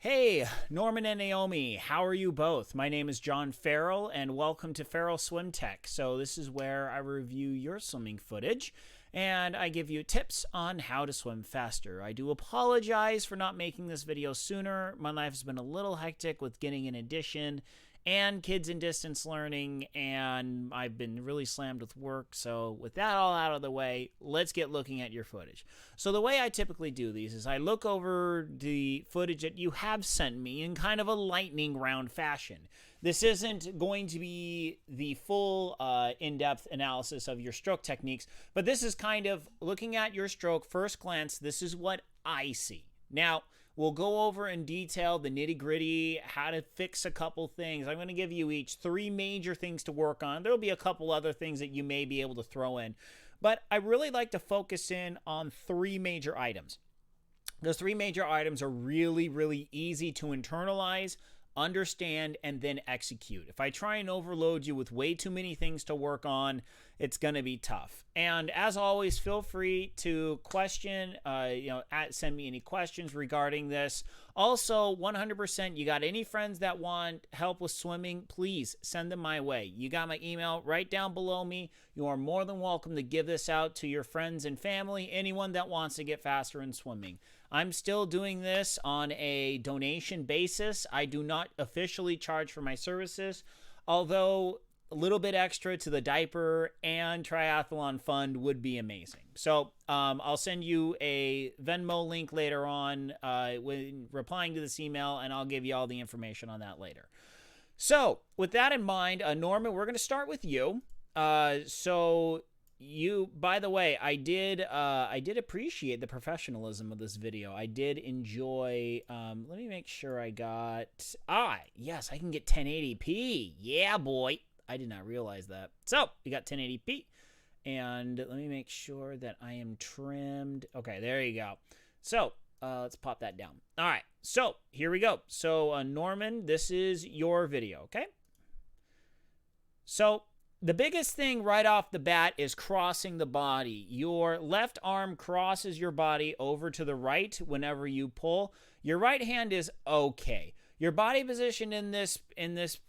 Hey, Norman and Naomi, how are you both? My name is John Ferrell, and welcome to Ferrell Swim Tech. So this is where I review your swimming footage, and I give you tips on how to swim faster. I do apologize for not making this video sooner. My life has been a little hectic with getting an addition and kids in distance learning, and I've been really slammed with work. So with that all out of the way, let's get looking at your footage. So the way I typically do these is I look over the footage that you have sent me in kind of a lightning round fashion. This isn't going to be the full in-depth analysis of your stroke techniques, but this is kind of looking at your stroke first glance. This is what I see. Now, we'll go over in detail the nitty-gritty, how to fix a couple things. I'm going to give you each 3 major things to work on. There'll be a couple other things that you may be able to throw in. But I really like to focus in on 3 major items. Those 3 major items are really, really easy to internalize, understand, and then execute. If I try and overload you with way too many things to work on, it's going to be tough. And as always, feel free to question, send me any questions regarding this. Also, 100%, you got any friends that want help with swimming, please send them my way. You got my email right down below me. You are more than welcome to give this out to your friends and family, anyone that wants to get faster in swimming. I'm still doing this on a donation basis. I do not officially charge for my services, although a little bit extra to the diaper and triathlon fund would be amazing. So I'll send you a Venmo link later on when replying to this email, and I'll give you all the information on that later. So with that in mind, Norman, we're going to start with you. By the way, I did appreciate the professionalism of this video. I did enjoy, let me make sure I got, yes, I can get 1080p. Yeah, boy. I did not realize that. So, we got 1080p. And let me make sure that I am trimmed. Okay, there you go. So, let's pop that down. All right, so here we go. So, Norman, this is your video, okay? So, the biggest thing right off the bat is crossing the body. Your left arm crosses your body over to the right whenever you pull. Your right hand is okay. Your body position in this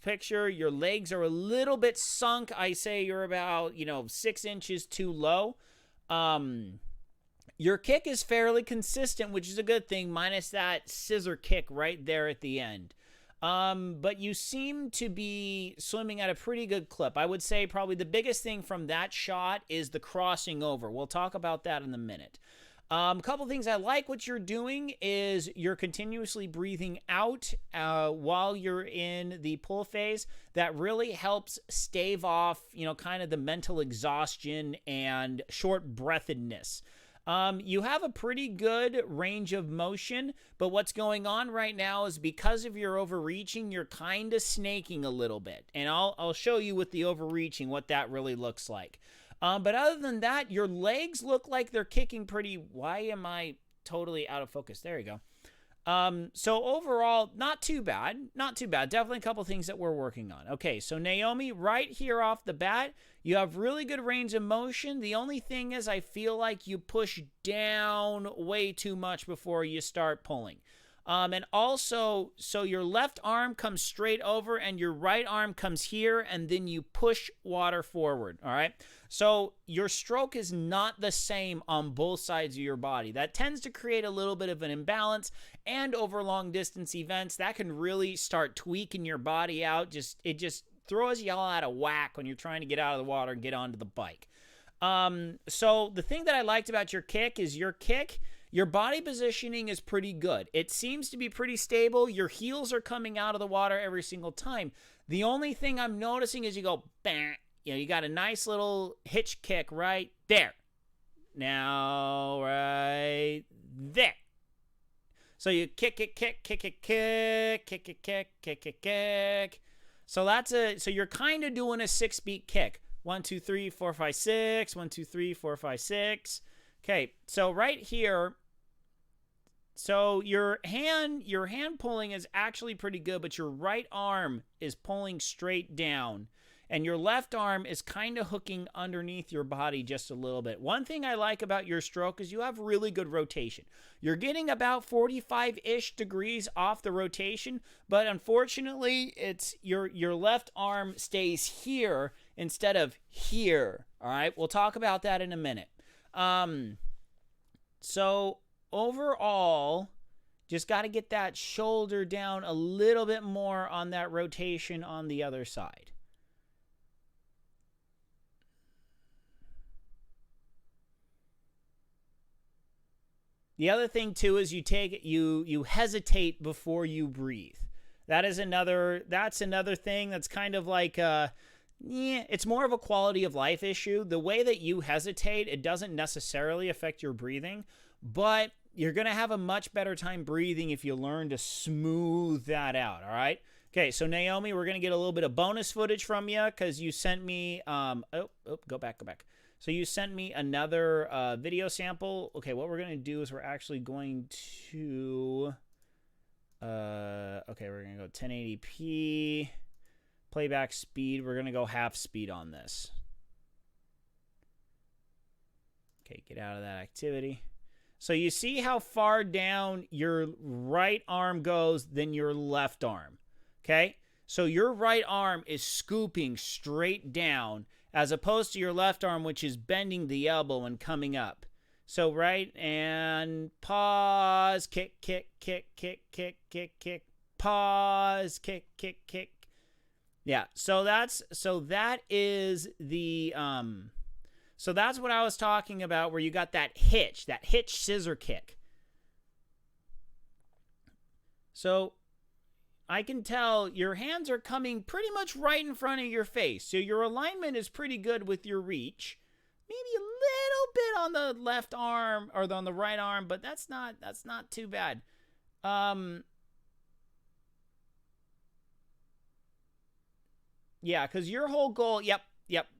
picture, your legs are a little bit sunk. I say you're about, 6 inches too low. Your kick is fairly consistent, which is a good thing, minus that scissor kick right there at the end. But you seem to be swimming at a pretty good clip. I would say probably the biggest thing from that shot is the crossing over. We'll talk about that in a minute. A couple things I like what you're doing is you're continuously breathing out while you're in the pull phase. That really helps stave off, kind of the mental exhaustion and short breathedness. You have a pretty good range of motion, but what's going on right now is because of your overreaching, you're kind of snaking a little bit. And I'll show you with the overreaching what that really looks like. But other than that, your legs look like they're kicking pretty... Why am I totally out of focus? There you go. So overall, not too bad. Not too bad. Definitely a couple things that we're working on. Okay, so Naomi, right here off the bat, you have really good range of motion. The only thing is I feel like you push down way too much before you start pulling. And also, so your left arm comes straight over and your right arm comes here, and then you push water forward, all right? So your stroke is not the same on both sides of your body. That tends to create a little bit of an imbalance, and over long distance events, that can really start tweaking your body out. It just throws you all out of whack when you're trying to get out of the water and get onto the bike. So the thing that I liked about your kick is your body positioning is pretty good. It seems to be pretty stable. Your heels are coming out of the water every single time. The only thing I'm noticing is you go, bang. You got a nice little hitch kick right there. Now, right there. So you kick it, kick, kick it, kick, kick it, kick, kick it, kick. So you're kind of doing a 6-beat kick. 1, 2, 3, 4, 5, 6. 1, 2, 3, 4, 5, 6. Okay, so right here, so your hand pulling is actually pretty good, but your right arm is pulling straight down. and your left arm is kind of hooking underneath your body just a little bit. One thing I like about your stroke is you have really good rotation. You're getting about 45-ish degrees off the rotation, but unfortunately, it's your left arm stays here instead of here. All right, we'll talk about that in a minute. So overall, just got to get that shoulder down a little bit more on that rotation on the other side. The other thing too is you hesitate before you breathe. That's another thing that's kind of like it's more of a quality of life issue. The way that you hesitate, it doesn't necessarily affect your breathing, but you're going to have a much better time breathing if you learn to smooth that out, all right? Okay, so Naomi, we're going to get a little bit of bonus footage from you because you sent me, go back. So you sent me another video sample. Okay, what we're going to do is we're actually going to, okay, we're going to go 1080p. Playback speed, we're going to go half speed on this. Okay, get out of that activity. So you see how far down your right arm goes than your left arm, okay? So your right arm is scooping straight down as opposed to your left arm, which is bending the elbow and coming up. So right, and pause, kick, kick, kick, kick, kick, kick, kick, pause, kick, kick, kick. Yeah, so that is the so that's what I was talking about, where you got that hitch scissor kick. So I can tell your hands are coming pretty much right in front of your face. So your alignment is pretty good with your reach. Maybe a little bit on the left arm or on the right arm, but that's not too bad. Yeah, because your whole goal, yep,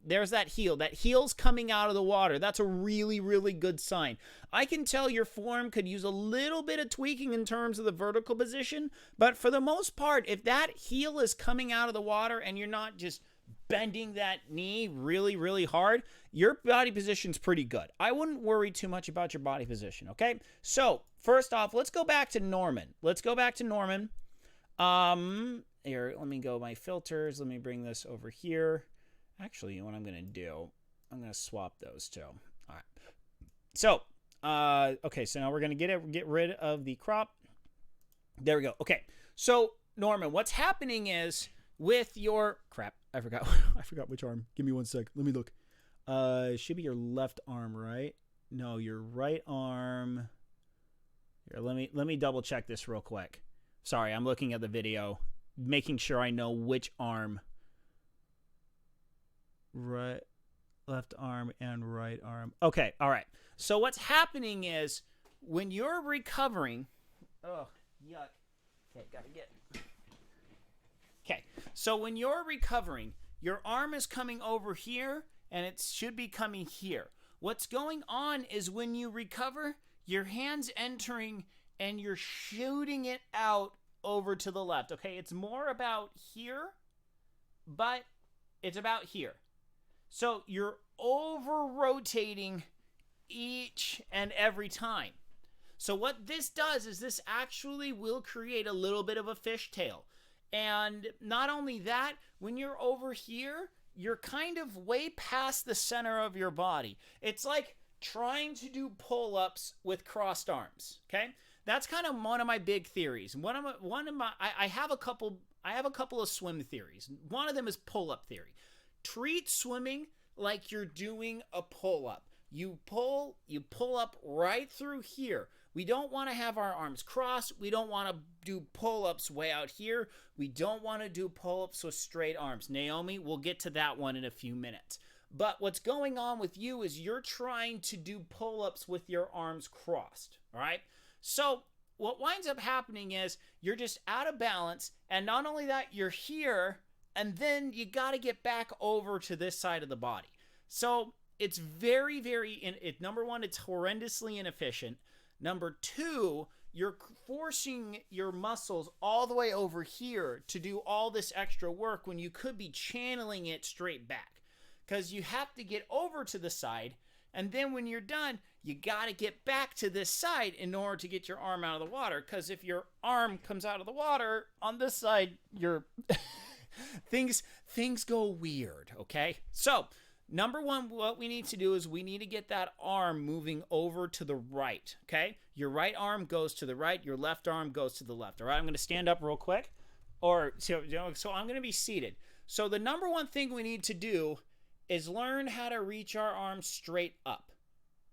there's that heel. That heel's coming out of the water. That's a really, really good sign. I can tell your form could use a little bit of tweaking in terms of the vertical position, but for the most part, if that heel is coming out of the water and you're not just bending that knee really, really hard, your body position's pretty good. I wouldn't worry too much about your body position, okay? So, first off, let's go back to Norman. Here, let me go my filters. Let me bring this over here. Actually, what I'm going to do, I'm going to swap those two. All right. So, okay, so now we're going to get rid of the crop. There we go. Okay. So, Norman, what's happening is with your crap, I forgot which arm. Give me 1 sec. Let me look. It should be your left arm, right? No, your right arm. Here, let me double check this real quick. Sorry, I'm looking at the video, making sure I know which arm. Right, left arm and right arm. Okay, all right. So what's happening is when you're recovering, oh, yuck. Okay, gotta get. Okay, so when you're recovering, your arm is coming over here and it should be coming here. What's going on is when you recover, your hand's entering and you're shooting it out over to the left. Okay, it's more about here, but it's about here. So you're over-rotating each and every time. So what this does is this actually will create a little bit of a fishtail. And not only that, when you're over here, you're kind of way past the center of your body. It's like trying to do pull-ups with crossed arms, okay? That's kind of one of my big theories. I have a couple of swim theories. One of them is pull-up theory. Treat swimming like you're doing a pull-up. You pull up right through here. We don't want to have our arms crossed. We don't want to do pull-ups way out here. We don't want to do pull-ups with straight arms. Naomi, we'll get to that one in a few minutes. But what's going on with you is you're trying to do pull-ups with your arms crossed, all right? So what winds up happening is you're just out of balance, and not only that, you're here, and then you got to get back over to this side of the body. So it's very, very, number one, it's horrendously inefficient. Number two, you're forcing your muscles all the way over here to do all this extra work when you could be channeling it straight back. Because you have to get over to the side, and then when you're done, you got to get back to this side in order to get your arm out of the water. Because if your arm comes out of the water on this side, you're things go weird, okay? So, number one, what we need to do is we need to get that arm moving over to the right, okay? Your right arm goes to the right, your left arm goes to the left, all right? I'm going to stand up real quick. So I'm going to be seated. So the number one thing we need to do is learn how to reach our arms straight up,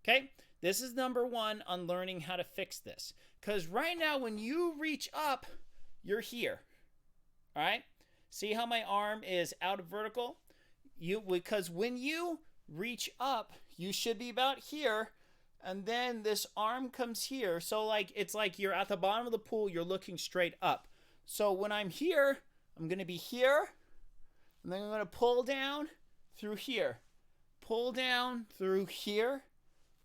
okay? This is number one on learning how to fix this. Because right now, when you reach up, you're here, all right? See how my arm is out of vertical? Because when you reach up, you should be about here, and then this arm comes here. So it's like you're at the bottom of the pool, you're looking straight up. So when I'm here, I'm going to be here, and then I'm going to pull down through here. Pull down through here.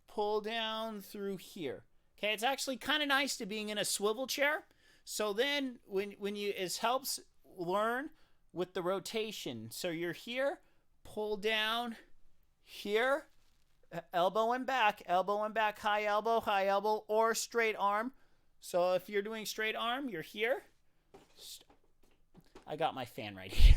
Pull down through here. Okay, it's actually kind of nice to being in a swivel chair. So then when it helps learn with the rotation. So you're here, pull down here, elbow and back, high elbow, or straight arm. So if you're doing straight arm, you're here. I got my fan right here.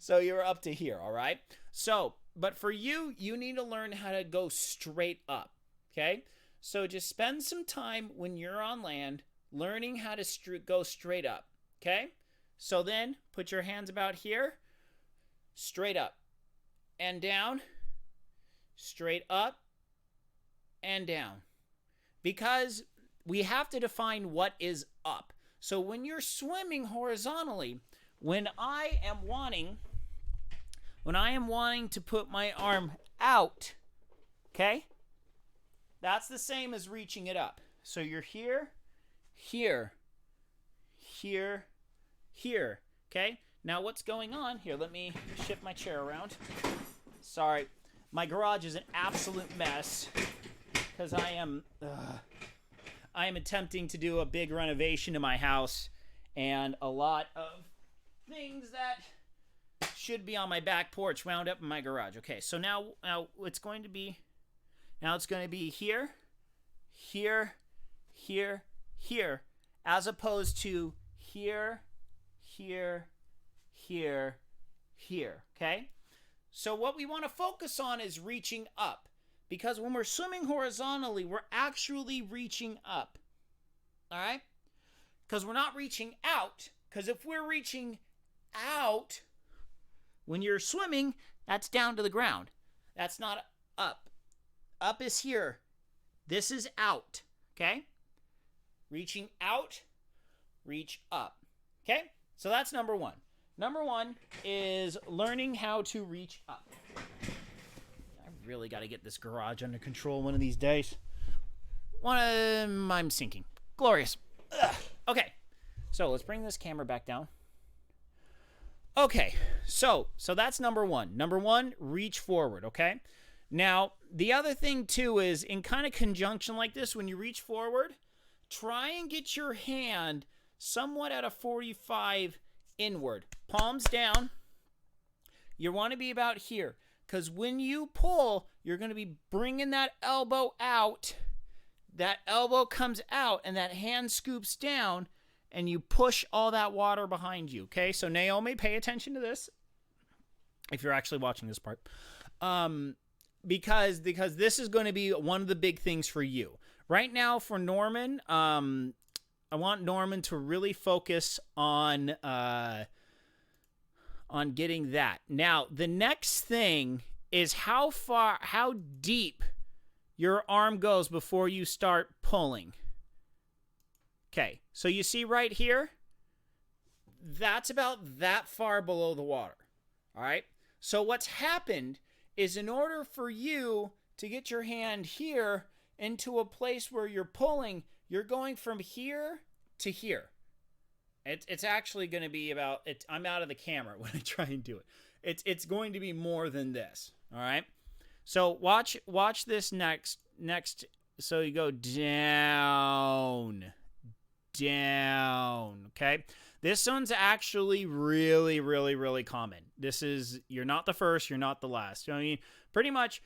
So you're up to here, all right? So, but for you need to learn how to go straight up, okay? So just spend some time when you're on land learning how to go straight up, okay? So then put your hands about here, straight up and down, straight up and down. Because we have to define what is up. So when you're swimming horizontally, when I am wanting to put my arm out, okay? That's the same as reaching it up. So you're here, here, here, here, okay? Now what's going on here? Let me shift my chair around. Sorry, my garage is an absolute mess because I am attempting to do a big renovation to my house, and a lot of things that should be on my back porch wound up in my garage. Okay, so now it's going to be here, here, here, here, as opposed to here, here, here, here, okay? So what we want to focus on is reaching up, because when we're swimming horizontally, we're actually reaching up, all right? Because we're not reaching out, because if we're reaching out, when you're swimming, that's down to the ground. That's not up. Up is here. This is out, okay? Reaching out, reach up, okay? So that's number one. Number one is learning how to reach up. I really got to get this garage under control one of these days. I'm sinking. Glorious. Ugh. Okay, so let's bring this camera back down. Okay, so that's number one. Number one, reach forward, okay? Now, the other thing, too, is in kind of conjunction like this, when you reach forward, try and get your hand somewhat at a 45 inward. Palms down. You want to be about here, because when you pull, you're going to be bringing that elbow out. That elbow comes out, and that hand scoops down, and you push all that water behind you, okay? So, Naomi, pay attention to this, if you're actually watching this part. Because this is going to be one of the big things for you. Right now, for Norman, I want Norman to really focus on getting that. Now, the next thing is how deep your arm goes before you start pulling. Okay, so you see right here, that's about that far below the water, all right? So what's happened is in order for you to get your hand here into a place where you're pulling, you're going from here to here. It's actually going to be about, I'm out of the camera when I try and do it. It's going to be more than this, all right? So watch this next So you go down, down, okay? This one's actually really, really, really common. This is, you're not the first, you're not the last. I mean, pretty much,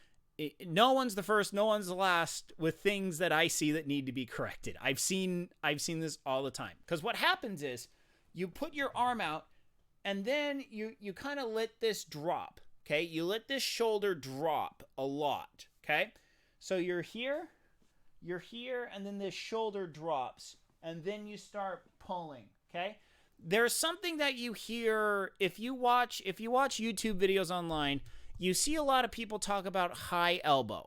no one's the first, no one's the last with things that I see that need to be corrected. I've seen this all the time. Because what happens is, you put your arm out, and then you kind of let this drop, okay? You let this shoulder drop a lot, okay? So you're here, and then this shoulder drops, and then you start pulling, okay? There's something that you hear if you watch YouTube videos online. You see a lot of people talk about high elbow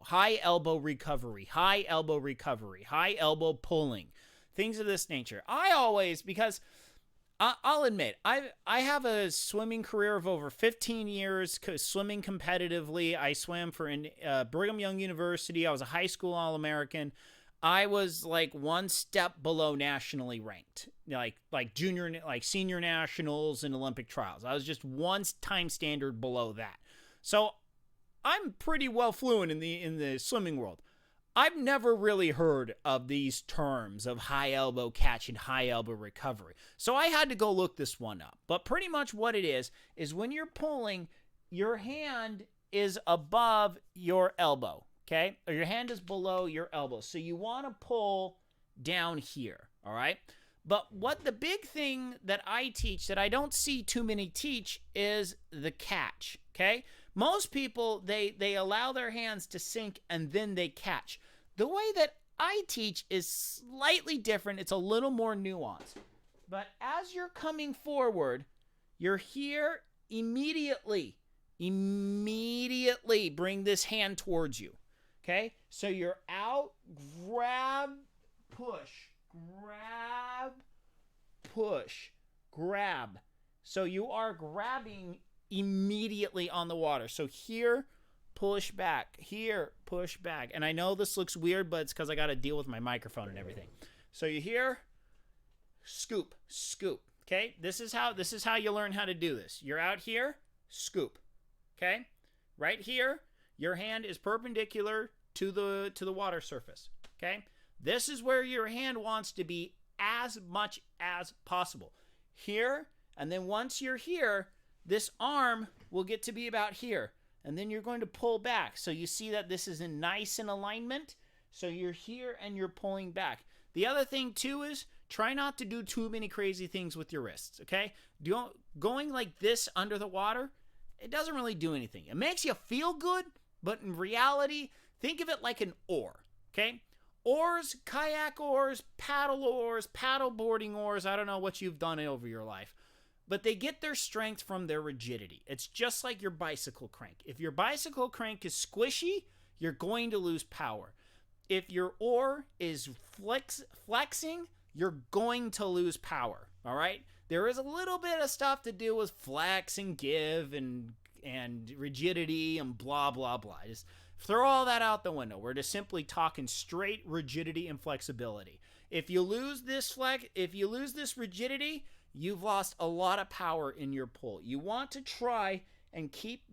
recovery, high elbow pulling, things of this nature. Because I'll admit, I have a swimming career of over 15 years swimming competitively. I swam for Brigham Young University. I was a high school All-American. I was like one step below nationally ranked, like junior, like senior nationals and Olympic trials. I was just one time standard below that. So I'm pretty well fluent in the swimming world. I've never really heard of these terms of high elbow catch and high elbow recovery. So I had to go look this one up. But pretty much what it is when you're pulling, your hand is above your elbow, okay? Or your hand is below your elbow. So you want to pull down here, all right? But what the big thing that I teach that I don't see too many teach is the catch, okay? Most people, they allow their hands to sink and then they catch. The way that I teach is slightly different. It's a little more nuanced. But as you're coming forward, you're here immediately bring this hand towards you. Okay? So you're out, grab, push, grab, push, grab. So you are grabbing immediately on the water. So here, push back, here, push back. And I know this looks weird, but it's because I got to deal with my microphone and everything. So you hear, scoop, scoop. Okay, this is how you learn how to do this. You're out here, scoop. Okay, right here, your hand is perpendicular to the water surface. Okay, this is where your hand wants to be as much as possible. Here, and then once you're here, this arm will get to be about here. And then you're going to pull back. So you see that this is nice in alignment. So you're here and you're pulling back. The other thing too is try not to do too many crazy things with your wrists, okay? Going like this under the water, it doesn't really do anything. It makes you feel good, but in reality, think of it like an oar, okay? Oars, kayak oars, paddle boarding oars, I don't know what you've done over your life. But they get their strength from their rigidity. It's just like your bicycle crank. If your bicycle crank is squishy, you're going to lose power. If your oar is flexing, you're going to lose power, all right? There is a little bit of stuff to do with flex and give and rigidity and blah, blah, blah. Just throw all that out the window. We're just simply talking straight rigidity and flexibility. If you lose this rigidity, you've lost a lot of power in your pull. You want to try and keep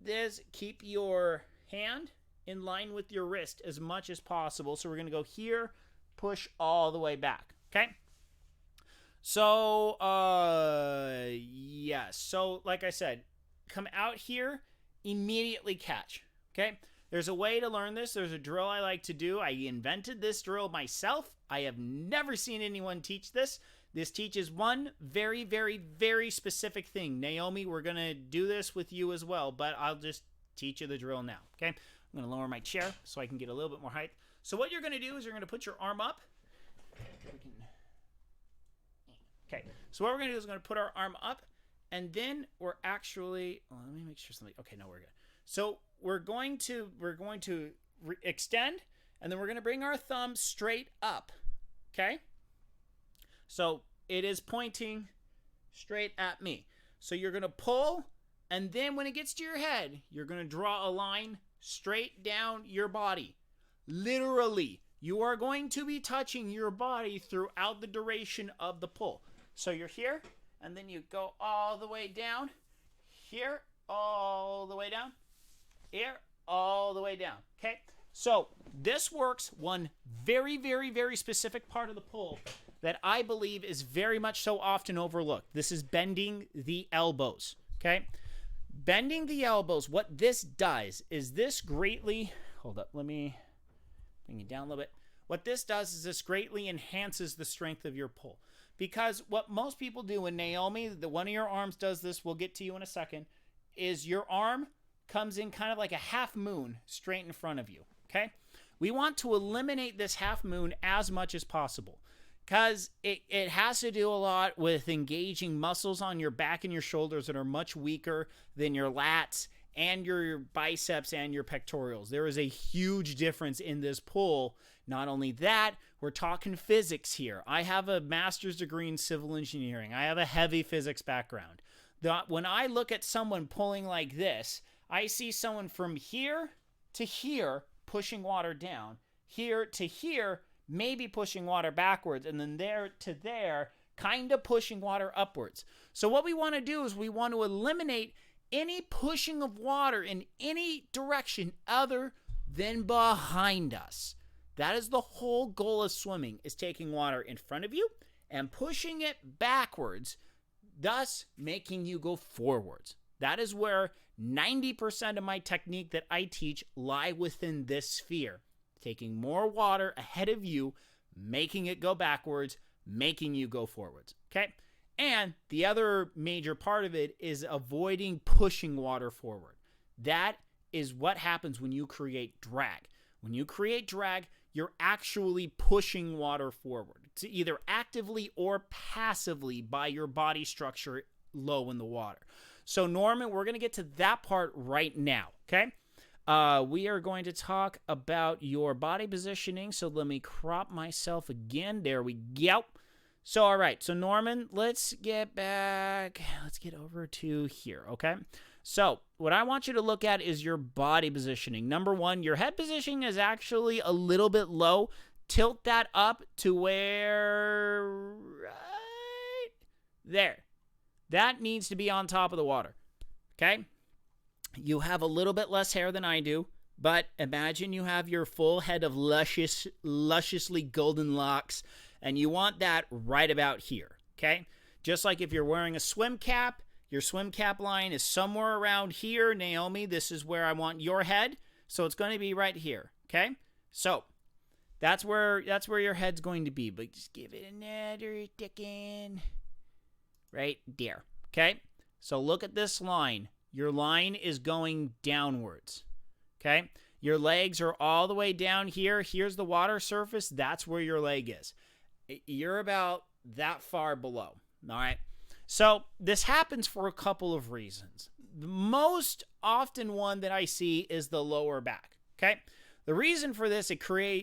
your hand in line with your wrist as much as possible. So we're going to go here, push all the way back. Okay? So, yes. So, like I said, come out here, immediately catch. Okay? There's a way to learn this. There's a drill I like to do. I invented this drill myself. I have never seen anyone teach this. This teaches one very, very, very specific thing. Naomi, we're going to do this with you as well, but I'll just teach you the drill now, okay? I'm going to lower my chair so I can get a little bit more height. So what you're going to do is you're going to put your arm up. Okay, so what we're going to do is we're going to put our arm up, and then we're actually, let me make sure something, okay, no, we're good. So we're going to extend, and then we're going to bring our thumb straight up, okay? So it is pointing straight at me. So you're going to pull, and then when it gets to your head, you're going to draw a line straight down your body. Literally, you are going to be touching your body throughout the duration of the pull. So you're here, and then you go all the way down, here, all the way down, here, all the way down. Okay? So this works one very, very, very specific part of the pull that I believe is very much so often overlooked. This is bending the elbows, okay? Bending the elbows, what this does is this greatly, hold up, let me bring it down a little bit. What this does is this greatly enhances the strength of your pull. Because what most people do, and Naomi, the one of your arms does this, we'll get to you in a second, is your arm comes in kind of like a half moon straight in front of you, okay? We want to eliminate this half moon as much as possible because it has to do a lot with engaging muscles on your back and your shoulders that are much weaker than your lats and your biceps and your pectorals. There is a huge difference in this pull. Not only that, we're talking physics here. I have a master's degree in civil engineering. I have a heavy physics background. When I look at someone pulling like this, I see someone from here to here pushing water down, here to here, maybe pushing water backwards, and then there to there, kind of pushing water upwards. So what we want to do is we want to eliminate any pushing of water in any direction other than behind us. That is the whole goal of swimming, is taking water in front of you and pushing it backwards, thus making you go forwards. That is where 90% of my technique that I teach lie within this sphere. Taking more water ahead of you, making it go backwards, making you go forwards. Okay? And the other major part of it is avoiding pushing water forward. That is what happens when you create drag. When you create drag, you're actually pushing water forward, to either actively or passively by your body structure low in the water. So Norman, we're going to get to that part right now, okay? We are going to talk about your body positioning. So let me crop myself again. There we go. So, all right. So Norman, let's get back. Let's get over to here, okay? So what I want you to look at is your body positioning. Number one, your head positioning is actually a little bit low. Tilt that up to where, right there. That needs to be on top of the water, okay? You have a little bit less hair than I do, but imagine you have your full head of lusciously golden locks, and you want that right about here, okay? Just like if you're wearing a swim cap, your swim cap line is somewhere around here. Naomi, this is where I want your head, so it's going to be right here, okay? So that's where your head's going to be, but just give it another second. Right there, okay? So look at this line. Your line is going downwards, okay? Your legs are all the way down here. Here's the water surface. That's where your leg is. You're about that far below, all right? So this happens for a couple of reasons. The most often one that I see is the lower back, okay? The reason for this,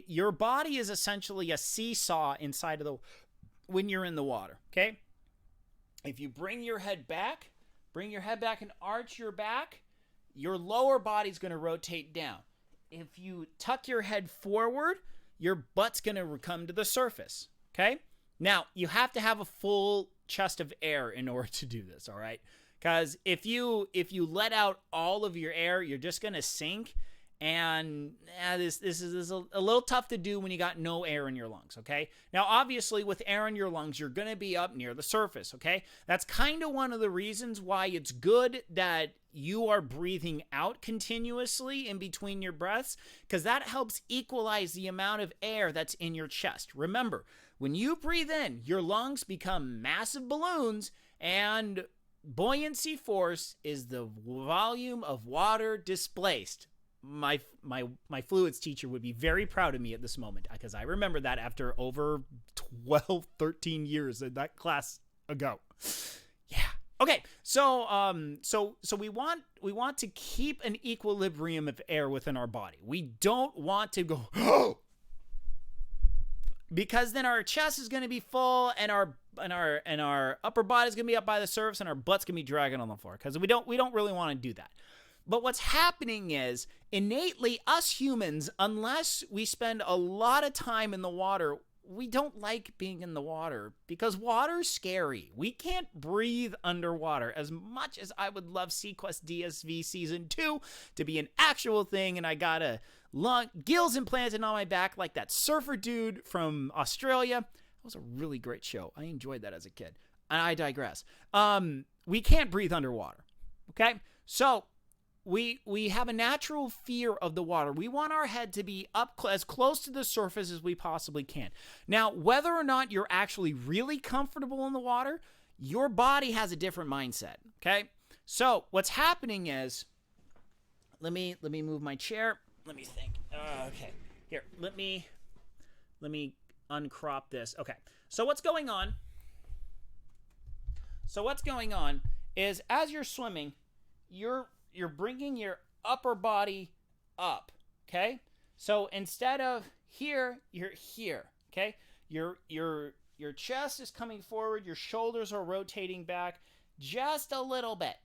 your body is essentially a seesaw inside of when you're in the water, okay? If you bring your head back and arch your back, your lower body's going to rotate down. If you tuck your head forward, your butt's going to come to the surface, okay? Now, you have to have a full chest of air in order to do this, all right? Because if you let out all of your air, you're just going to sink, and this is a little tough to do when you got no air in your lungs, okay? Now, obviously, with air in your lungs, you're going to be up near the surface, okay? That's kind of one of the reasons why it's good that you are breathing out continuously in between your breaths, because that helps equalize the amount of air that's in your chest. Remember, when you breathe in, your lungs become massive balloons, and buoyancy force is the volume of water displaced. My fluids teacher would be very proud of me at this moment, because I remember that after over 12, 13 years in that class ago. Yeah. Okay. So we want to keep an equilibrium of air within our body. We don't want to go because then our chest is going to be full and our upper body is going to be up by the surface and our butt's going to be dragging on the floor, because we don't really want to do that. But what's happening is, innately, us humans, unless we spend a lot of time in the water, we don't like being in the water because water's scary. We can't breathe underwater. As much as I would love Sequest DSV Season 2 to be an actual thing, and I gotta gills implanted on my back like that surfer dude from Australia. That was a really great show. I enjoyed that as a kid. I digress. We can't breathe underwater. Okay? So we have a natural fear of the water. We want our head to be up as close to the surface as we possibly can. Now, whether or not you're actually really comfortable in the water, your body has a different mindset. Okay? So what's happening is, let me move my chair. Let me think. Okay. Here, let me uncrop this. Okay. So what's going on? Is as you're swimming, you're bringing your upper body up. Okay. So instead of here, you're here. Okay. Your chest is coming forward. Your shoulders are rotating back just a little bit.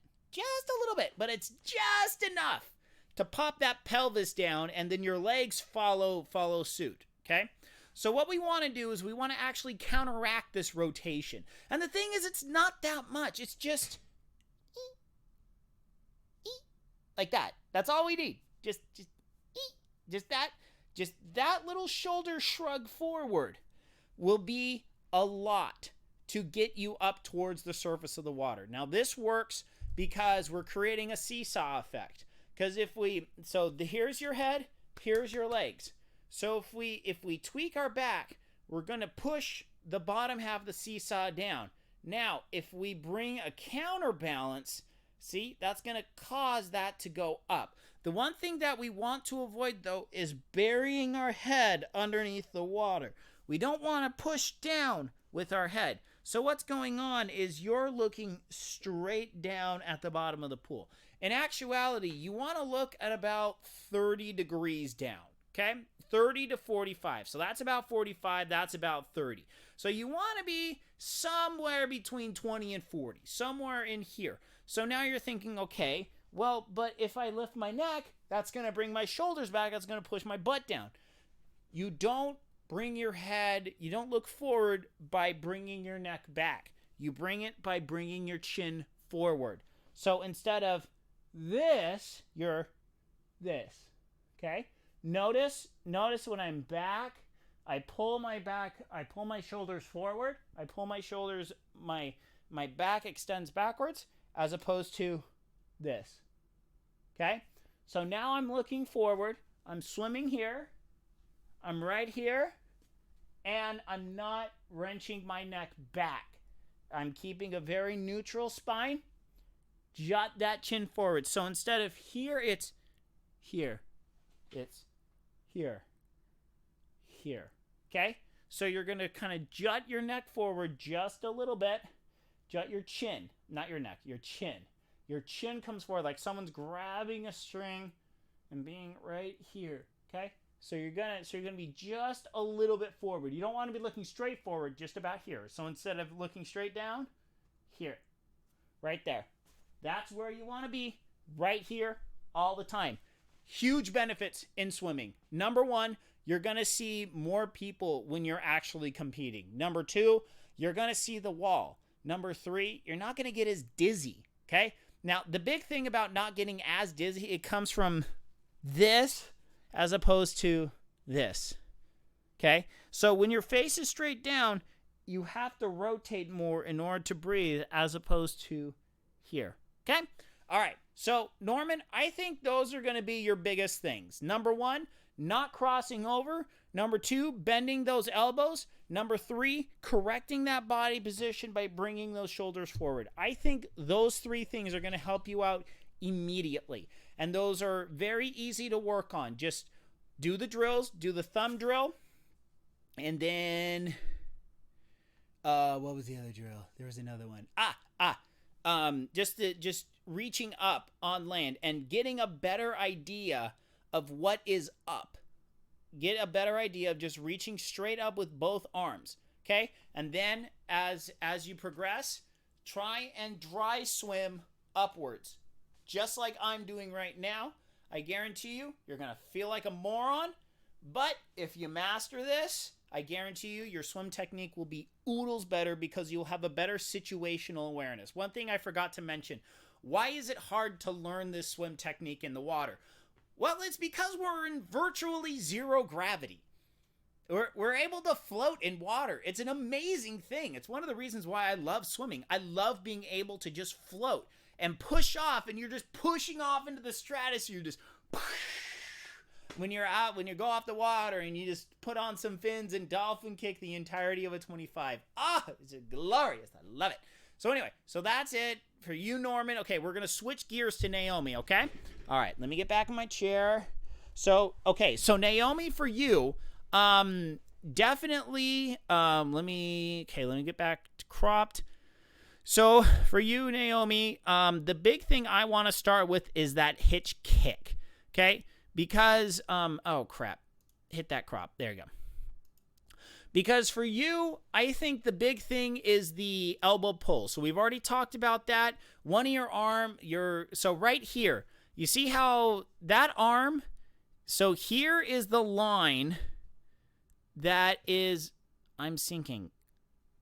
But it's just enough to pop that pelvis down, and then your legs follow suit. Okay. So what we want to do is we want to actually counteract this rotation. And the thing is, it's not that much. It's just like that. That's all we need. Just that little shoulder shrug forward will be a lot to get you up towards the surface of the water. Now this works because we're creating a seesaw effect. Because here's your head, here's your legs. So if we tweak our back, we're going to push the bottom half of the seesaw down. Now, if we bring a counterbalance, see, that's going to cause that to go up. The one thing that we want to avoid, though, is burying our head underneath the water. We don't want to push down with our head. So what's going on is you're looking straight down at the bottom of the pool. In actuality, you want to look at about 30 degrees down, okay? 30 to 45. So that's about 45. That's about 30. So you want to be somewhere between 20 and 40, somewhere in here. So now you're thinking, okay, well, but if I lift my neck, that's going to bring my shoulders back. That's going to push my butt down. You don't bring your head, you don't look forward by bringing your neck back. You bring it by bringing your chin forward. So instead of this, you're this, okay? Notice when I'm back, I pull my shoulders forward. I pull my shoulders, my back extends backwards as opposed to this, okay? So now I'm looking forward. I'm swimming here. I'm right here. And I'm not wrenching my neck back. I'm keeping a very neutral spine. Jut that chin forward. So instead of here, it's here. It's here. Here. Okay? So you're going to kind of jut your neck forward just a little bit. Jut your chin. Not your neck. Your chin. Your chin comes forward like someone's grabbing a string and being right here. Okay? So you're gonna be just a little bit forward. You don't want to be looking straight forward, just about here. So instead of looking straight down, here. Right there. That's where you want to be, right here, all the time. Huge benefits in swimming. Number one, you're going to see more people when you're actually competing. Number two, you're going to see the wall. Number three, you're not going to get as dizzy, okay? Now, the big thing about not getting as dizzy, it comes from this as opposed to this, okay? So when your face is straight down, you have to rotate more in order to breathe as opposed to here, okay? All right, so Norman, I think those are going to be your biggest things. Number one, not crossing over. Number two, bending those elbows. Number three, correcting that body position by bringing those shoulders forward. I think those three things are going to help you out immediately. And those are very easy to work on. Just do the drills, do the thumb drill, and then, what was the other drill? There was another one. Just reaching up on land and getting a better idea of what is up. Get a better idea of just reaching straight up with both arms, okay? And then as you progress, try and dry swim upwards, just like I'm doing right now. I guarantee you're going to feel like a moron, but if you master this, I guarantee you your swim technique will be oodles better because you'll have a better situational awareness. One thing I forgot to mention, why is it hard to learn this swim technique in the water? Well, it's because we're in virtually zero gravity. We're able to float in water. It's an amazing thing. It's one of the reasons why I love swimming. I love being able to just float and push off, and you're just pushing off into the stratosphere. You're just when you go off the water and you just put on some fins and dolphin kick the entirety of a 25. It's glorious. I love it. So anyway, so that's it for you, Norman. Okay, we're going to switch gears to Naomi, okay? All right, let me get back in my chair. So Naomi, for you, definitely, let me get back to cropped. So for you, Naomi, the big thing I want to start with is that hitch kick, okay? Because, oh crap, hit that crop. There you go. Because for you, I think the big thing is the elbow pull. So we've already talked about that. One of your arm, so right here, you see how that arm, so here is the line that is, I'm sinking.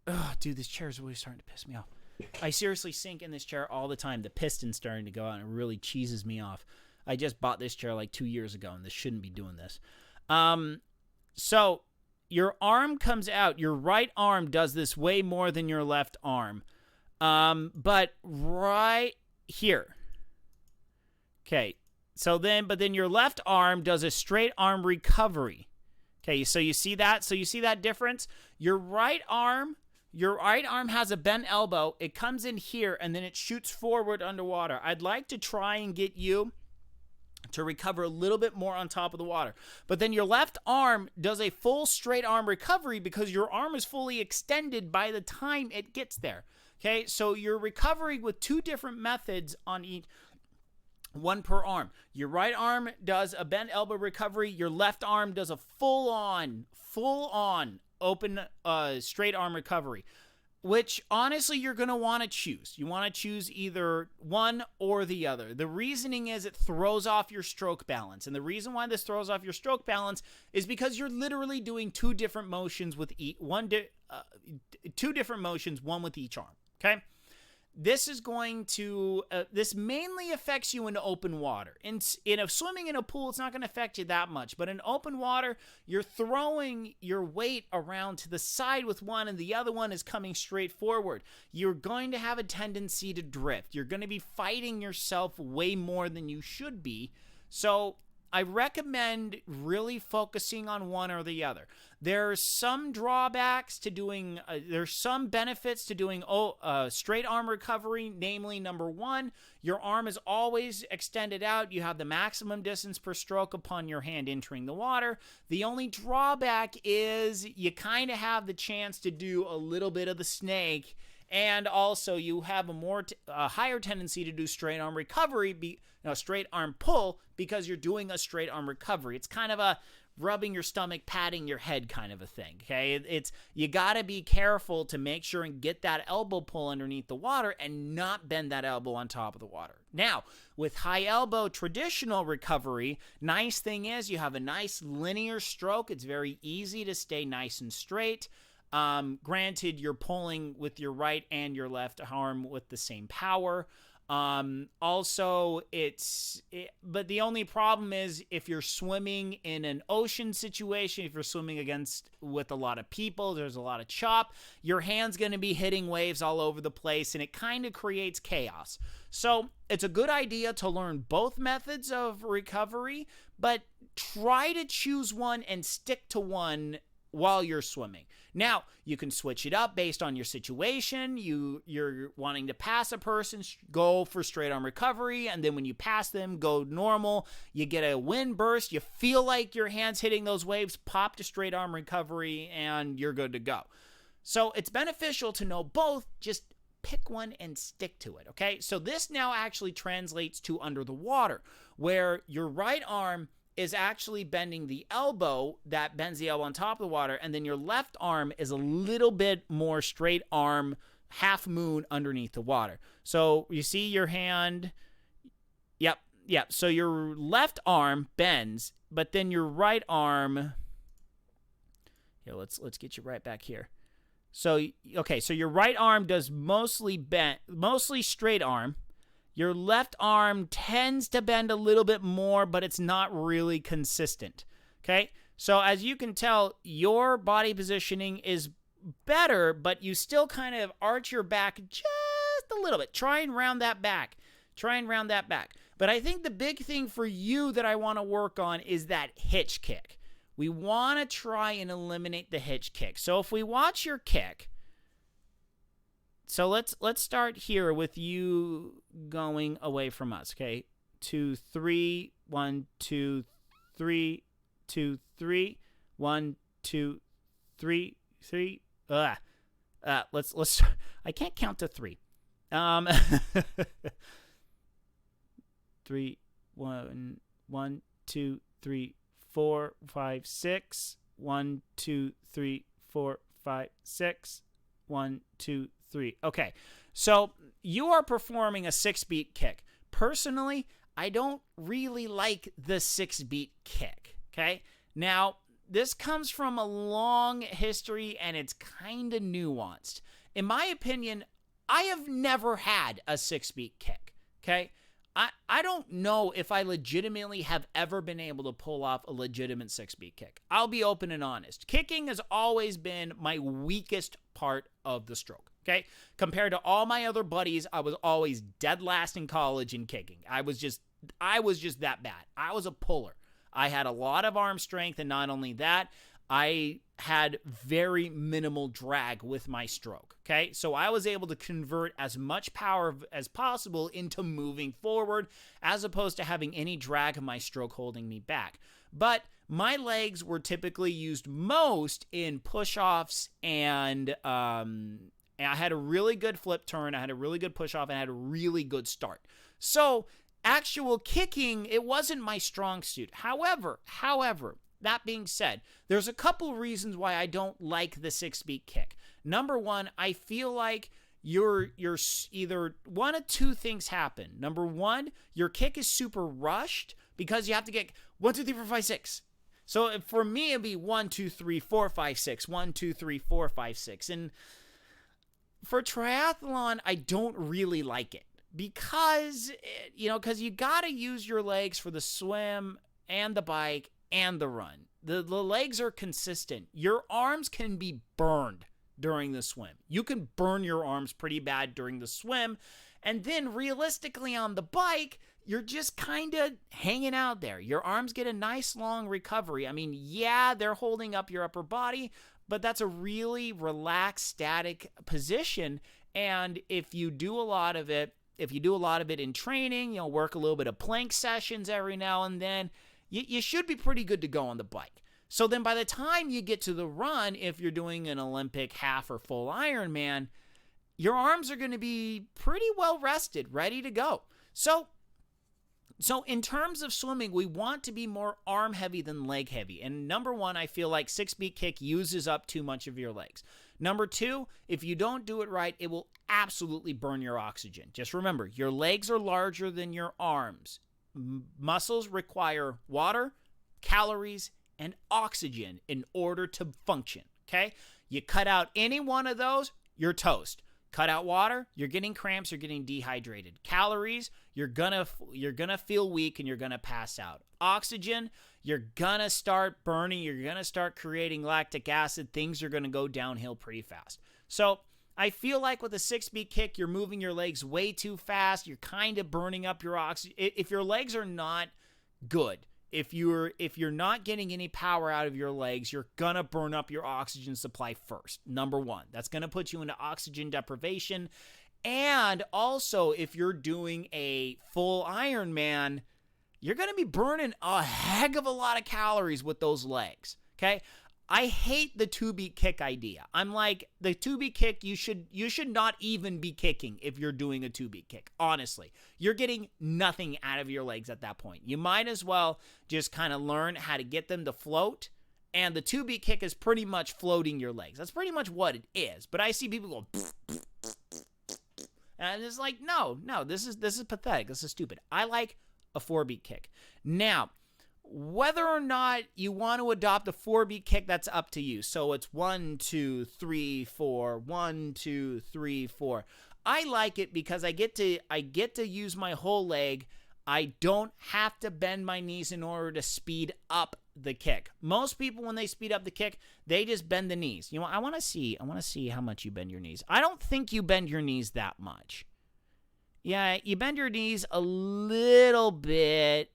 Oh, dude, this chair is really starting to piss me off. I seriously sink in this chair all the time. The piston's starting to go out and it really cheeses me off. I just bought this chair like 2 years ago and this shouldn't be doing this. So your arm comes out. Your right arm does this way more than your left arm. But right here. Okay. But then your left arm does a straight arm recovery. Okay, so you see that? So you see that difference? Your right arm has a bent elbow. It comes in here, and then it shoots forward underwater. I'd like to try and get you to recover a little bit more on top of the water. But then your left arm does a full straight arm recovery because your arm is fully extended by the time it gets there. Okay, so you're recovering with two different methods on each. One per arm. Your right arm does a bent elbow recovery. Your left arm does a full-on open straight arm recovery, which honestly you're going to want to choose. You want to choose either one or the other. The reasoning is it throws off your stroke balance. And the reason why this throws off your stroke balance is because you're literally doing two different motions with one with each arm. Okay? This is going to, this mainly affects you in open water. In swimming in a pool, it's not going to affect you that much. But in open water, you're throwing your weight around to the side with one and the other one is coming straight forward. You're going to have a tendency to drift. You're going to be fighting yourself way more than you should be. So I recommend really focusing on one or the other. There's some drawbacks to doing, there's some benefits to doing straight arm recovery, namely number one, your arm is always extended out. You have the maximum distance per stroke upon your hand entering the water. The only drawback is you kind of have the chance to do a little bit of the snake, and also you have a higher tendency to do straight arm recovery, straight arm pull, because you're doing a straight arm recovery. It's kind of a rubbing your stomach, patting your head kind of a thing, okay? You got to be careful to make sure and get that elbow pull underneath the water and not bend that elbow on top of the water. Now, with high elbow traditional recovery, nice thing is you have a nice linear stroke. It's very easy to stay nice and straight. Granted, you're pulling with your right and your left arm with the same power. Also, but the only problem is if you're swimming in an ocean situation, if you're swimming with a lot of people, there's a lot of chop, your hand's going to be hitting waves all over the place, and it kind of creates chaos. So it's a good idea to learn both methods of recovery, but try to choose one and stick to one while you're swimming. Now, you can switch it up based on your situation. You're wanting to pass a person, go for straight arm recovery, and then when you pass them, go normal. You get a wind burst, you feel like your hand's hitting those waves, pop to straight arm recovery, and you're good to go. So it's beneficial to know both, just pick one and stick to it, okay? So this now actually translates to under the water, where your right arm is actually bending the elbow, that bends the elbow on top of the water, and then your left arm is a little bit more straight arm, half moon underneath the water. So you see your hand, yep. So your left arm bends, but then your right arm, here, let's get you right back here. So, okay, so your right arm does mostly straight arm, Your left arm tends to bend a little bit more, but it's not really consistent. Okay? So as you can tell, your body positioning is better, but you still kind of arch your back just a little bit. Try and round that back. But I think the big thing for you that I want to work on is that hitch kick. We want to try and eliminate the hitch kick. So if we watch your kick, so let's start here with you going away from us, okay? 2, 3, 1, 2, 3, 2, 3, 1, 2, 3, 3. Let's. I can't count to 3. 3, 1, 1, 2, 3, 4, 5, 6. 1, 2, 3, 4, 5, 6. 1, 2, 3. Okay, so you are performing a 6-beat kick. Personally, I don't really like the 6-beat kick. Okay, now this comes from a long history and it's kind of nuanced. In my opinion, I have never had a 6-beat kick. Okay. I don't know if I legitimately have ever been able to pull off a legitimate 6-beat kick. I'll be open and honest. Kicking has always been my weakest part of the stroke, okay? Compared to all my other buddies, I was always dead last in college in kicking. I was just that bad. I was a puller. I had a lot of arm strength, and not only that, I had very minimal drag with my stroke, okay? So I was able to convert as much power as possible into moving forward as opposed to having any drag of my stroke holding me back. But my legs were typically used most in push-offs and I had a really good flip turn, I had a really good push-off, and I had a really good start. So actual kicking, it wasn't my strong suit. However, that being said, there's a couple reasons why I don't like the 6-beat kick. Number one, I feel like you're either one of two things happen. Number one, your kick is super rushed because you have to get 1, 2, 3, 4, 5, 6. So for me, it'd be 1, 2, 3, 4, 5, 6. 1, 2, 3, 4, 5, 6. And for triathlon, I don't really like it because you got to use your legs for the swim and the bike and the run. The legs are consistent. Your arms can be burned during the swim. You can burn your arms pretty bad during the swim. And then realistically on the bike, you're just kind of hanging out there. Your arms get a nice long recovery. I mean, yeah, they're holding up your upper body, but that's a really relaxed, static position. And if you do a lot of it in training, work a little bit of plank sessions every now and then, you should be pretty good to go on the bike. So then by the time you get to the run, if you're doing an Olympic half or full Ironman, your arms are going to be pretty well rested, ready to go. So in terms of swimming, we want to be more arm heavy than leg heavy. And number one, I feel like 6-beat kick uses up too much of your legs. Number two, if you don't do it right, it will absolutely burn your oxygen. Just remember, your legs are larger than your arms. Muscles require water, calories, and oxygen in order to function, okay? You cut out any one of those, you're toast. Cut out water, you're getting cramps, you're getting dehydrated. Calories, you're gonna feel weak and you're gonna pass out. Oxygen, you're gonna start burning, you're gonna start creating lactic acid. Things are gonna go downhill pretty fast. So I feel like with a 6-beat kick, you're moving your legs way too fast. You're kind of burning up your oxygen. If your legs are not good, if you're not getting any power out of your legs, you're going to burn up your oxygen supply first. Number one, that's going to put you into oxygen deprivation. And also, if you're doing a full Ironman, you're going to be burning a heck of a lot of calories with those legs. Okay? I hate the 2-beat kick idea. I'm like, the 2-beat kick, you should not even be kicking if you're doing a 2-beat kick. Honestly, you're getting nothing out of your legs at that point. You might as well just kind of learn how to get them to float. And the 2-beat kick is pretty much floating your legs. That's pretty much what it is. But I see people go, and it's like, no, this is pathetic. This is stupid. I like a 4-beat kick. Now, whether or not you want to adopt a 4-beat kick, that's up to you. So it's 1, 2, 3, 4, 1, 2, 3, 4. I like it because I get to use my whole leg. I don't have to bend my knees in order to speed up the kick. Most people, when they speed up the kick, they just bend the knees. You know, I want to see how much you bend your knees. I don't think you bend your knees that much. Yeah, you bend your knees a little bit.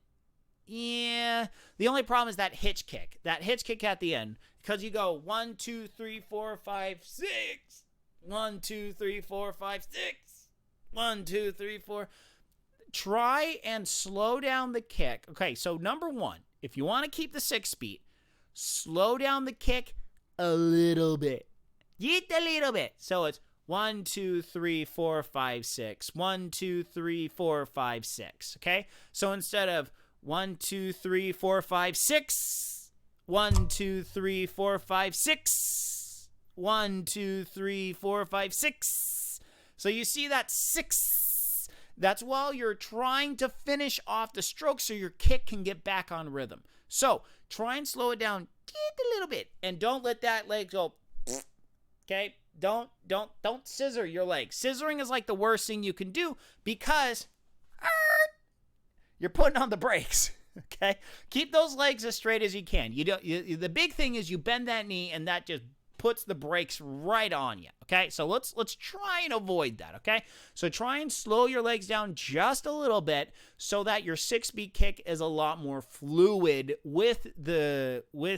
Yeah. The only problem is that hitch kick. That hitch kick at the end. Because you go 1, 2, 3, 4, 5, 6. 1, 2, 3, 4, 5, 6. 1, 2, 3, 4. Try and slow down the kick. Okay, so number one, if you want to keep the 6 speed, slow down the kick a little bit. Just a little bit. So it's 1, 2, 3, 4, 5, 6. 1, 2, 3, 4, 5, 6. Okay? So instead of 1, 2, 3, 4, 5, 6. 1, 2, 3, 4, 5, 6. 1, 2, 3, 4, 5, 6. So you see that 6. That's while you're trying to finish off the stroke so your kick can get back on rhythm. So try and slow it down just a little bit. And don't let that leg go. Okay? Don't scissor your leg. Scissoring is like the worst thing you can do because you're putting on the brakes. Okay? Keep those legs as straight as you can. The big thing is you bend that knee and that just puts the brakes right on you. Okay? So let's try and avoid that. Okay? So try and slow your legs down just a little bit so that your 6-beat kick is a lot more fluid with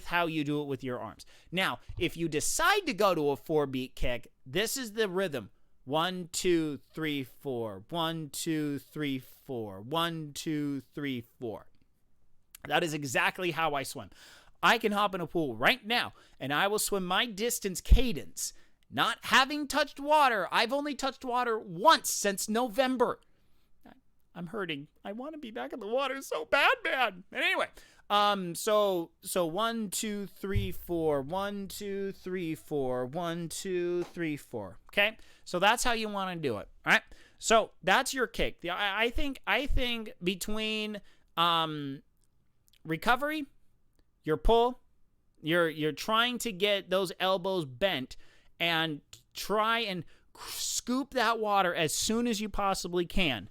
how you do it with your arms. Now, if you decide to go to a 4-beat kick, this is the rhythm. 1, 2, 3, 4. 1, 2, 3, 4. 1, 2, 3, 4. That is exactly how I swim. I can hop in a pool right now, and I will swim my distance cadence, not having touched water. I've only touched water once since November. I'm hurting. I want to be back in the water so bad, man. And anyway, so 1, 2, 3, 4. 1, 2, 3, 4. 1, 2, 3, 4. Okay? So that's how you want to do it. All right? So that's your kick. I think between recovery, your pull, you're trying to get those elbows bent and try and scoop that water as soon as you possibly can.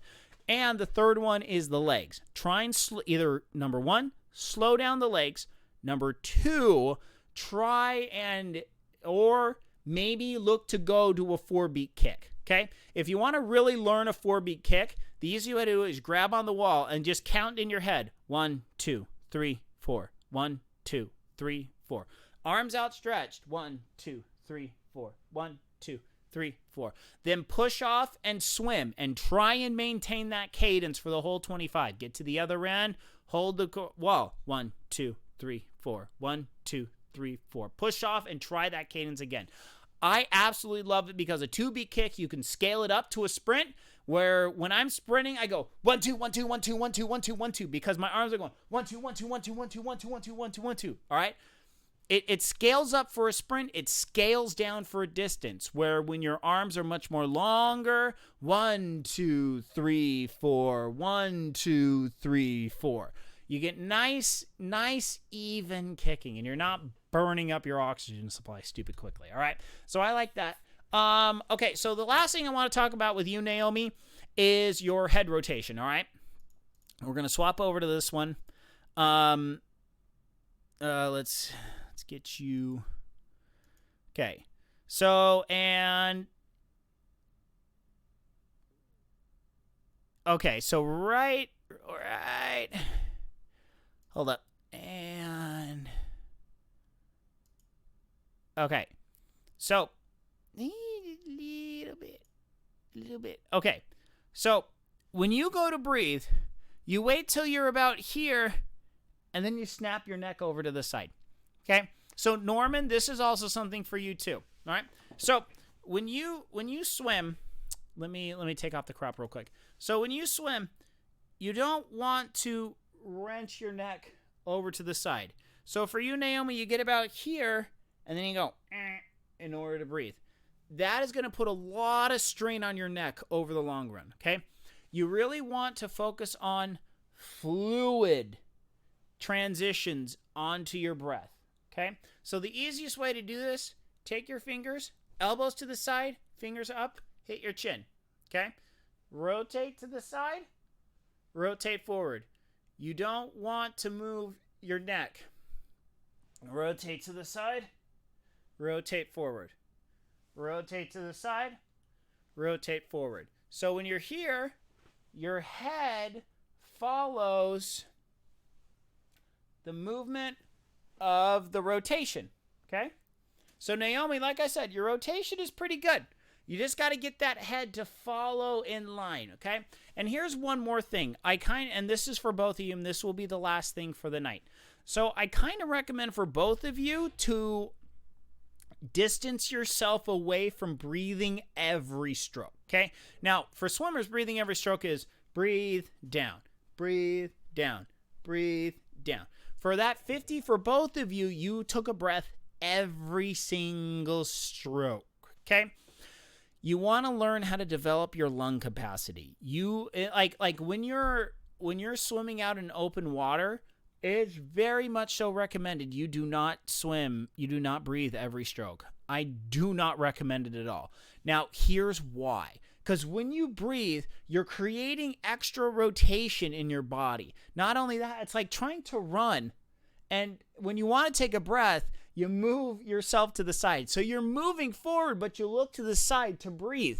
And the third one is the legs. Try and either, number one, slow down the legs. Number two, or maybe look to go to a 4-beat kick. Okay? If you want to really learn a 4-beat kick, the easy way to do it is grab on the wall and just count in your head. 1, 2, 3, 4. 1, 2, 3, 4. Arms outstretched. 1, 2, 3, 4. 1, 2, 3, 4. Then push off and swim and try and maintain that cadence for the whole 25. Get to the other end. Hold the wall. 1, 2, 3, 4. 1, 2, 3, 4. Push off and try that cadence again. I absolutely love it because a 2-beat kick, you can scale it up to a sprint where when I'm sprinting, I go 1, 2, 1, 2, 1, 2, 1, 2, 1, 2, 1, 2 because my arms are going 1, 2, 1, 2, 1, 2, 1, 2, 1, 2, 1, 2, 1, 2, 1, 2. All right? It scales up for a sprint. It scales down for a distance where when your arms are much more longer, 1, 2, 3, 4, 1, 2, 3, 4. You get nice, even kicking, and you're not burning up your oxygen supply stupid quickly. All right? So I like that. Okay, so the last thing I want to talk about with you, Naomi, is your head rotation. All right? We're going to swap over to this one. Let's get you. Okay. So, and okay, so right. Hold up. And okay. So, a little bit. Okay. So, when you go to breathe, you wait till you're about here and then you snap your neck over to the side. Okay? So, Norman, this is also something for you too. All right? So, when you swim, let me take off the crop real quick. So, when you swim, you don't want to wrench your neck over to the side. So, for you, Naomi, you get about here and then you go in order to breathe. That is going to put a lot of strain on your neck over the long run, okay? You really want to focus on fluid transitions onto your breath, okay? So the easiest way to do this, take your fingers, elbows to the side, fingers up, hit your chin. Okay? Rotate to the side, rotate forward. You don't want to move your neck. Rotate to the side, rotate forward. Rotate to the side, rotate forward. So when you're here, your head follows the movement of the rotation. Okay? So Naomi, like I said, your rotation is pretty good. You just got to get that head to follow in line, okay? And here's one more thing. And this is for both of you, and this will be the last thing for the night. So I kind of recommend for both of you to distance yourself away from breathing every stroke, okay? Now, for swimmers, breathing every stroke is breathe down, breathe down, breathe down. For that 50, for both of you, you took a breath every single stroke, okay? You want to learn how to develop your lung capacity. Like when you're swimming out in open water, it's very much so recommended you do not swim, you do not breathe every stroke. I do not recommend it at all. Now, here's why. Because when you breathe, you're creating extra rotation in your body. Not only that, it's like trying to run. And when you want to take a breath, you move yourself to the side. So you're moving forward, but you look to the side to breathe.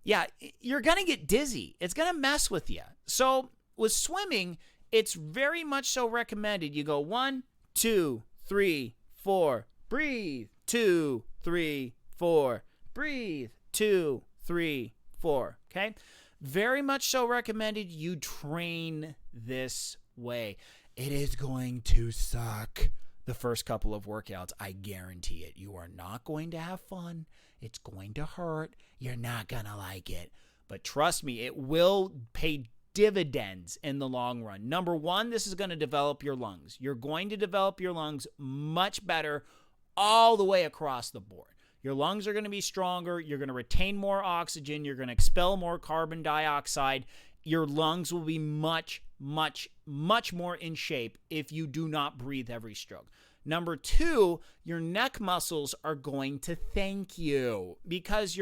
Yeah, you're going to get dizzy. It's going to mess with you. So with swimming, it's very much so recommended. You go 1, 2, 3, 4, breathe. 2, 3, 4, breathe. 2, 3, 4. Okay? Very much so recommended you train this way. It is going to suck the first couple of workouts. I guarantee it. You are not going to have fun. It's going to hurt. You're not going to like it. But trust me, it will pay dividends in the long run. Number one, this is going to develop your lungs. You're going to develop your lungs much better all the way across the board. Your lungs are going to be stronger. You're going to retain more oxygen. You're going to expel more carbon dioxide. Your lungs will be much, much, much more in shape if you do not breathe every stroke. Number two, your neck muscles are going to thank you because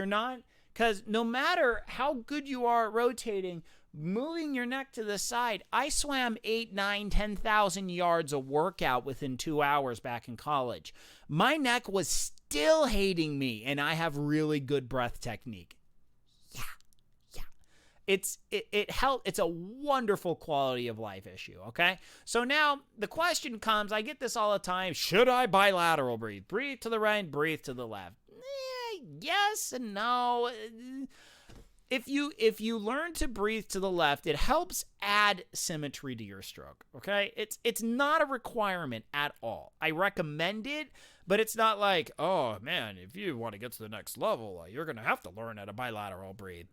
no matter how good you are at rotating, moving your neck to the side. I swam 8, 9, 10,000 yards a workout within 2 hours back in college. My neck was still hating me, and I have really good breath technique. Yeah. It's a wonderful quality of life issue, okay? So now the question comes, I get this all the time, should I bilateral breathe? Breathe to the right, breathe to the left. Yes and no. If you learn to breathe to the left, it helps add symmetry to your stroke, okay? It's not a requirement at all. I recommend it, but it's not like, oh man, if you want to get to the next level, you're going to have to learn how to bilateral breathe.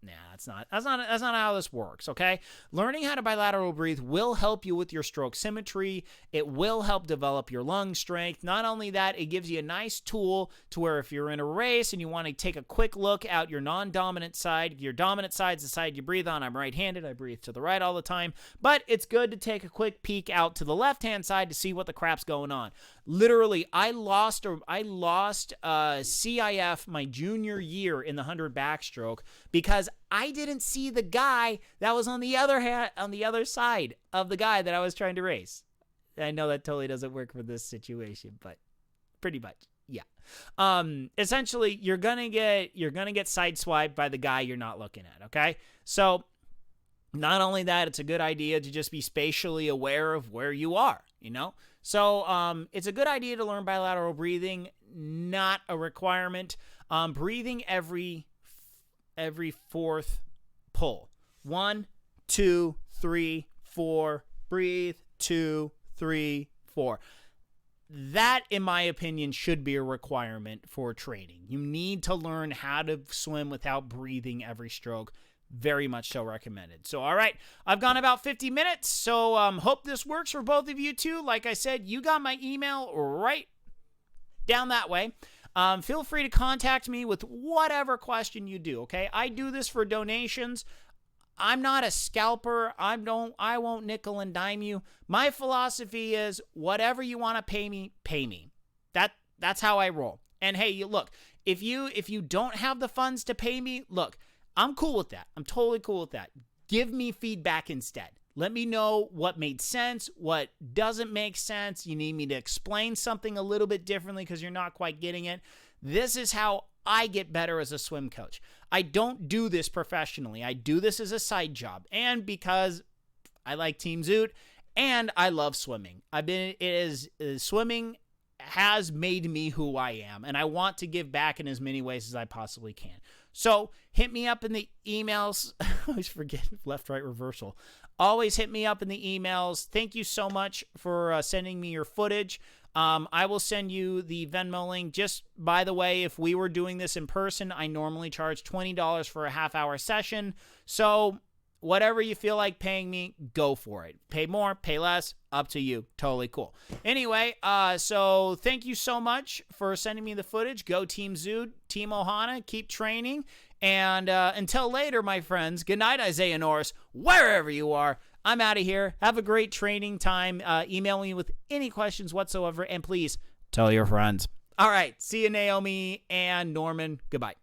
Nah, that's not how this works, okay? Learning how to bilateral breathe will help you with your stroke symmetry. It will help develop your lung strength. Not only that, it gives you a nice tool to where if you're in a race and you want to take a quick look at your non-dominant side, your dominant side's the side you breathe on. I'm right-handed. I breathe to the right all the time. But it's good to take a quick peek out to the left-hand side to see what the crap's going on. Literally, I lost CIF my junior year in the 100 backstroke because I didn't see the guy that was on the other side of the guy that I was trying to race. I know that totally doesn't work for this situation, but pretty much, yeah. Essentially, you're gonna get sideswiped by the guy you're not looking at. Okay, so not only that, it's a good idea to just be spatially aware of where you are. So it's a good idea to learn bilateral breathing, not a requirement. Breathing every fourth pull. 1, 2, 3, 4. Breathe. 2, 3, 4. That, in my opinion, should be a requirement for training. You need to learn how to swim without breathing every stroke. Very much so recommended. So, all right, I've gone about 50 minutes, so hope this works for both of you too. Like I said, you got my email right down that way. Feel free to contact me with whatever question you do, okay? I do this for donations. I'm not a scalper. I won't nickel and dime you. My philosophy is whatever you want to pay me, pay me. That's how I roll. And hey, look, if you don't have the funds to pay me, look, I'm cool with that. I'm totally cool with that. Give me feedback instead. Let me know what made sense, what doesn't make sense. You need me to explain something a little bit differently because you're not quite getting it. This is how I get better as a swim coach. I don't do this professionally. I do this as a side job. And because I like Team Zoot and I love swimming. Swimming has made me who I am, and I want to give back in as many ways as I possibly can. So hit me up in the emails. I always forget left, right, reversal. Always hit me up in the emails. Thank you so much for sending me your footage. I will send you the Venmo link. Just by the way, if we were doing this in person, I normally charge $20 for a half-hour session. So whatever you feel like paying me, go for it. Pay more, pay less, up to you. Totally cool. Anyway, so thank you so much for sending me the footage. Go Team Zoot, Team Ohana, keep training. And until later, my friends, good night, Isaiah Norris, wherever you are. I'm out of here. Have a great training time. Email me with any questions whatsoever. And please tell your friends. All right. See you, Naomi and Norman. Goodbye.